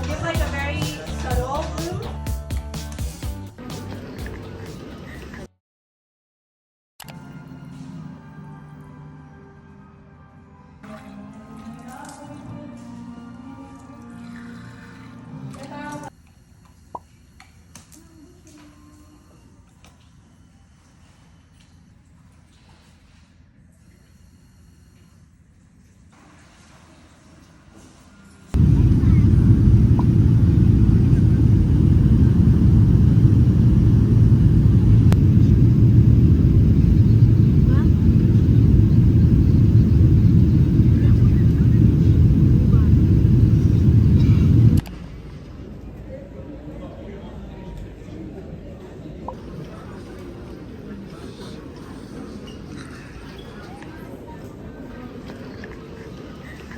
Give like a very subtle blue.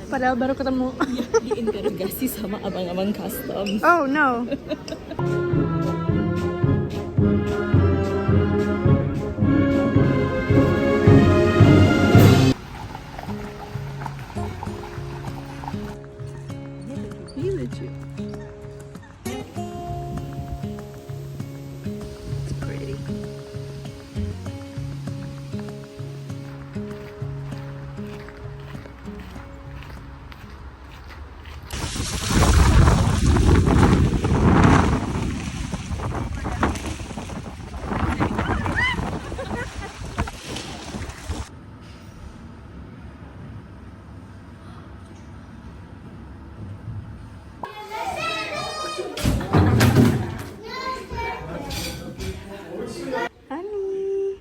Padahal baru ketemu. Diinterogasi sama abang-abang custom. Oh no. Ini lucu. It's pretty. Honey.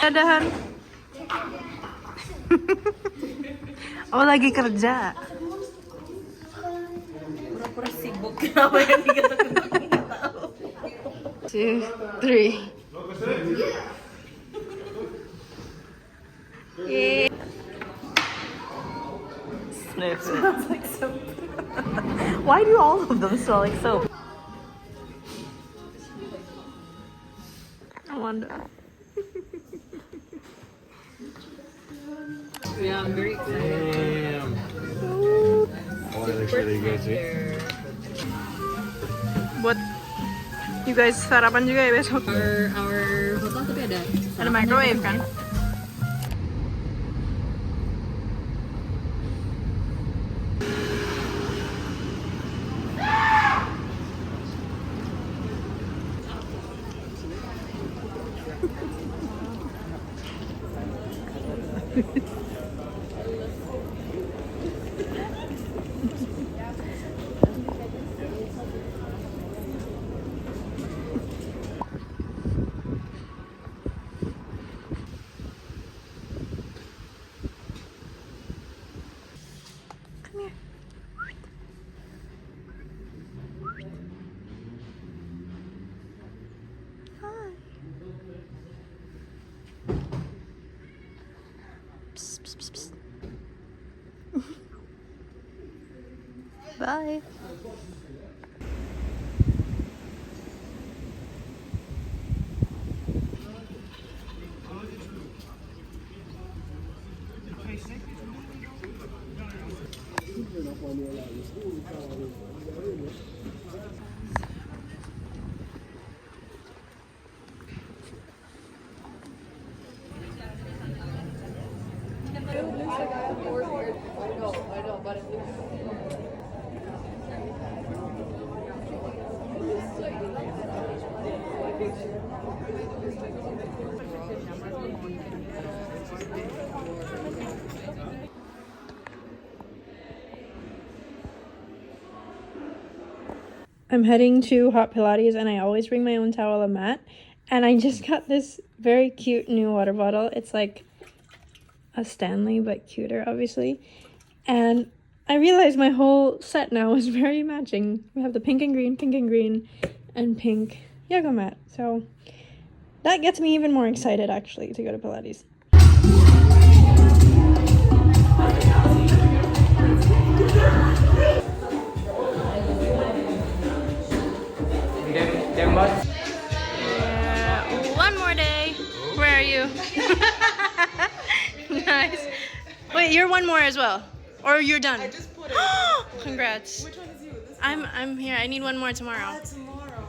Dadahan. Oh, lagi kerja. Pura-pura sibuk. Kenapa yang dikata-kata nggak tahu. 2, 3. Yay. Sniff. Smells like soap. Why do all of them smell like soap? I wonder. Yeah, I'm very excited. Damn. Oh, that looks really good, see? Buat you guys sarapan juga ya besok. Our hotel tapi ada microwave kan? Bye. I'm heading to Hot Pilates and I always bring my own towel and mat. And I just got this very cute new water bottle. It's like a Stanley, but cuter, obviously. And I realized my whole set now is very matching. We have the pink and green, and pink yoga mat. So That gets me even more excited actually to go to Pilates. One more day. Where are you? Nice. Wait, you're one more as well, or you're done? I just put it. Congrats. Which one is you? This I'm here. I need one more tomorrow. tomorrow.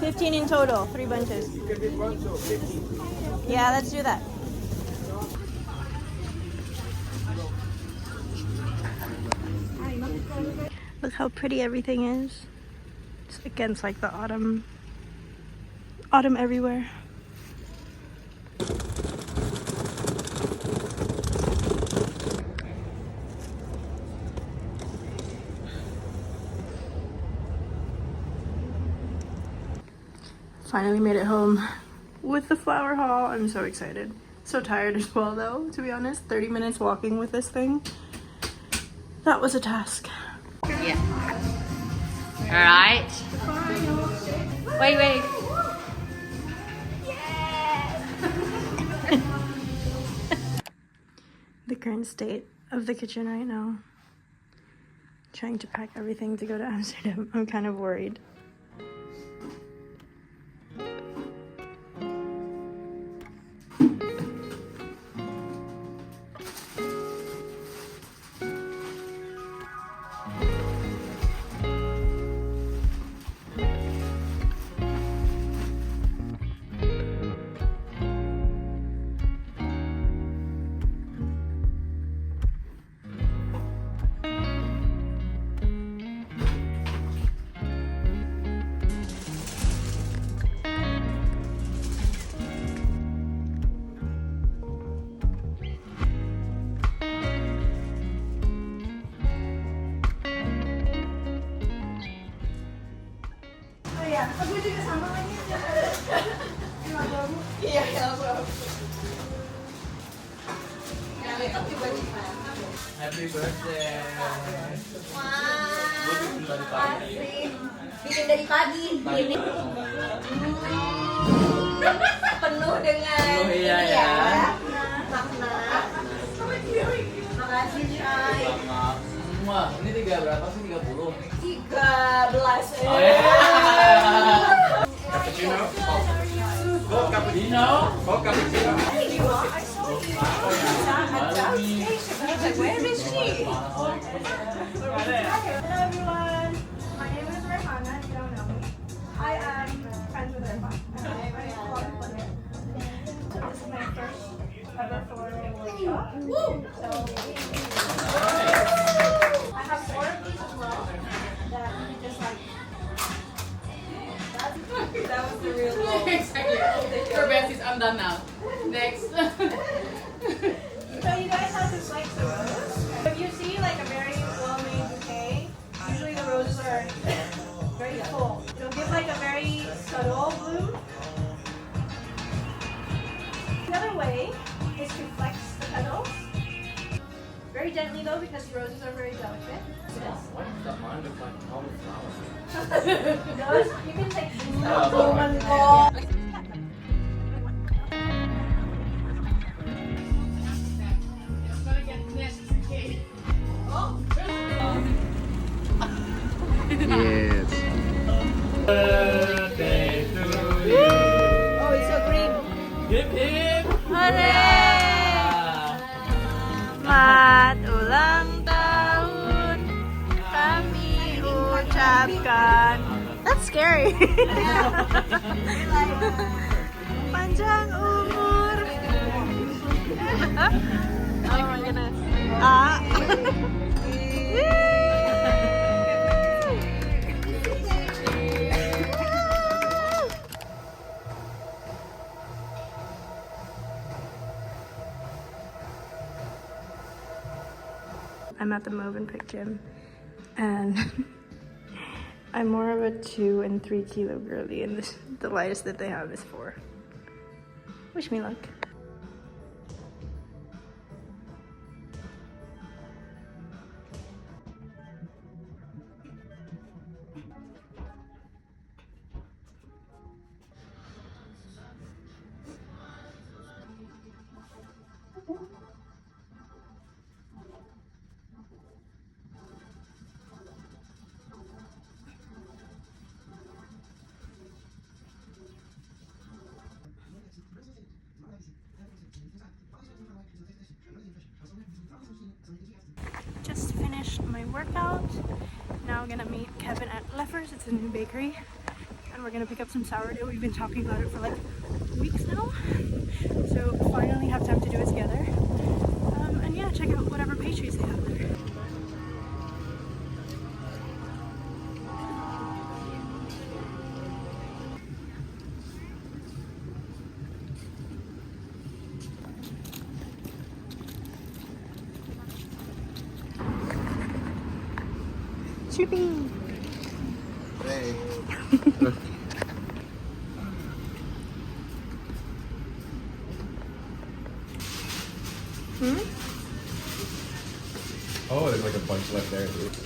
15 in total, 3 bunches. Yeah, let's do that. Look how pretty everything is. It's against like the autumn everywhere. Finally made it home with the flower haul. I'm so excited. So tired as well though, to be honest. 30 minutes walking with this thing. That was a task. Yeah. All right. Wait. The current state of the kitchen right now. Trying to pack everything to go to Amsterdam. I'm kind of worried. Happy birthday. Bikin dari pagi. Penuh dengan Iya ya. makna. Makasih Shay. Wah, ini berapa sih? 30? 13. Oh ya. Cappuccino. Cold cappuccino. Cold cappuccino. Where is she? Hello everyone. My name is Rehana. You don't know me. I am friends with Irfan. I'm a floral player. So this is my first ever floral workshop. So I have 4 of these as well. That you can just like. That was the real goal. Exactly. For besties, I'm done now. Next. So you guys have to slice the rose. If you see like a very well-made bouquet, usually the roses are very full. It'll give like a very subtle bloom. Another way is to flex the petals. Very gently though, because roses are very delicate. Why is that mine look like all the flowers? Those, you can take Yes. Birthday to you. Oh, it's so green. Hip hip. Selamat ulang tahun kami ucapkan. That's scary. Panjang umur. Oh my goodness. I'm at the Movenpick gym, and I'm more of a 2 and 3 kilo girly, and the lightest that they have is 4. Wish me luck. workout. Now I'm gonna meet Kevin at Leffers. It's a new bakery. And we're gonna pick up some sourdough. We've been talking about it for like weeks now. So finally have time to do it together. And yeah, check out whatever pastries they have there. Shipping! Hey. Oh, there's like a bunch left there, dude.